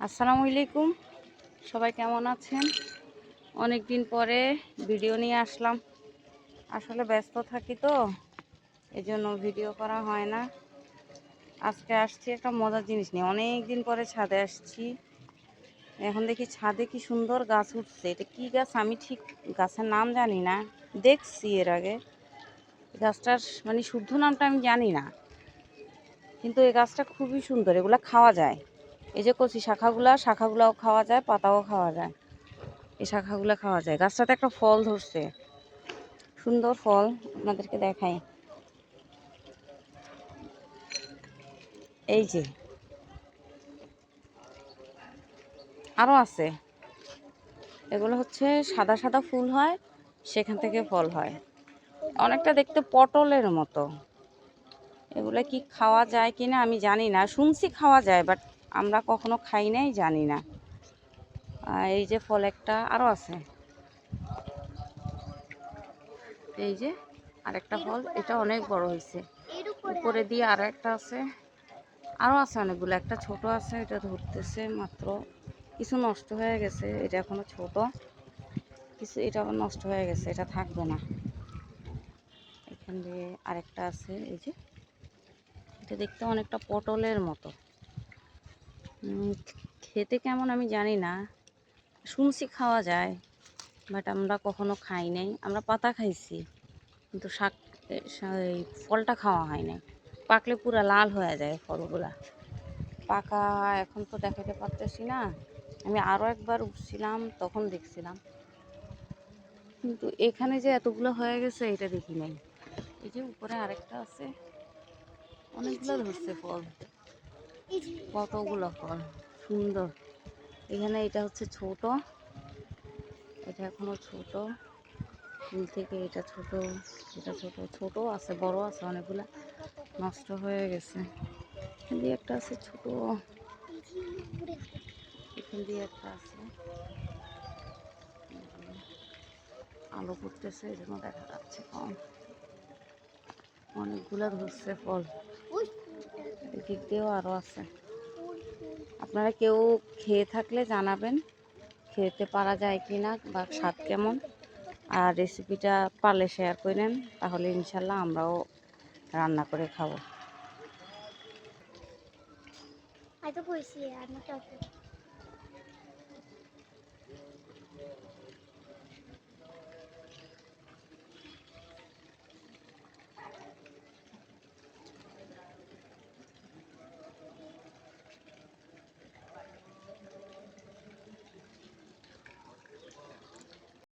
আসসালামু আলাইকুম, সবাই কেমন আছেন? অনেক দিন পরে ভিডিও নিয়ে আসলাম। আসলে ব্যস্ত থাকি তো, এজন্য ভিডিও করা হয় না। আজকে আসছি একটা মজার জিনিস নিয়ে। অনেক দিন পরে ছাদে আসছি। এখন দেখি ছাদে কি সুন্দর গাছ উঠছে। এটা কি গাছ আমি ঠিক গাছের নাম জানি না, দেখছি এর আগে। গাছটার মানে শুদ্ধ নামটা আমি জানি না, কিন্তু এই গাছটা খুবই সুন্দর। এগুলা খাওয়া যায়। এই যে কচি শাখাগুলাও খাওয়া যায়, পাতাও খাওয়া যায়। এই শাখাগুলো খাওয়া যায়। গাছটাতে একটা ফল ধরছে, সুন্দর ফল, আপনাদেরকে দেখাই। এই যে আরও আছে। এগুলো হচ্ছে সাদা সাদা ফুল হয়, সেখান থেকে ফল হয়। অনেকটা দেখতে পটলের মতো। এগুলো কি খাওয়া যায় কিনা আমি জানি না, শুনছি খাওয়া যায়, বাট আমরা কখনো খাই নাই, জানি না। এই যে ফল একটা আরও আছে। এই যে আরেকটা ফল, এটা অনেক বড় হয়েছে। উপরে দিয়ে আরো একটা আছে, আরও আছে অনেকগুলো। একটা ছোট আছে, এটা ধরতেছে মাত্র। কিছু নষ্ট হয়ে গেছে, এটা এখনো ছোট। কিছু এটা আবার নষ্ট হয়ে গেছে, এটা থাকবে না। এখান দিয়ে আরেকটা আছে। এই যে এটা দেখতে অনেকটা পটলের মতো। খেতে কেমন আমি জানি না, শুনছি খাওয়া যায়, বাট আমরা কখনো খাই নাই। আমরা পাতা খাইছি, কিন্তু শাক এই ফলটা খাওয়া হয় নাই। পাকলে পুরা লাল হয়ে যায় ফলগুলা। পাকা এখন তো দেখাতে পারতেছি না। আমি আরও একবার উঠছিলাম, তখন দেখছিলাম, কিন্তু এখানে যে এতগুলো হয়ে গেছে এটা দেখি নাই। এই যে উপরে আরেকটা আছে, অনেকগুলো ধরছে ফল, কতগুলো ফল সুন্দর। এখানে এটা হচ্ছে ছোট, এটা এখনো ছোট। ফুল থেকে এটা ছোট, এটা ছোট ছোট আছে, বড় আছে অনেকগুলা, নষ্ট হয়ে গেছে। এখান দিয়ে একটা আছে ছোট, এখান দিয়ে একটা আছে। আলো পড়তেছে, এই জন্য দেখা যাচ্ছে কম। অনেকগুলো ধরছে ফল, এদিক দিয়েও আরও আছে। আপনারা কেউ খেয়ে থাকলে জানাবেন, খেতে পারা যায় কি না বা স্বাদ কেমন। আর রেসিপিটা পারলে শেয়ার করেন, তাহলে ইনশাল্লাহ আমরাও রান্না করে খাবো।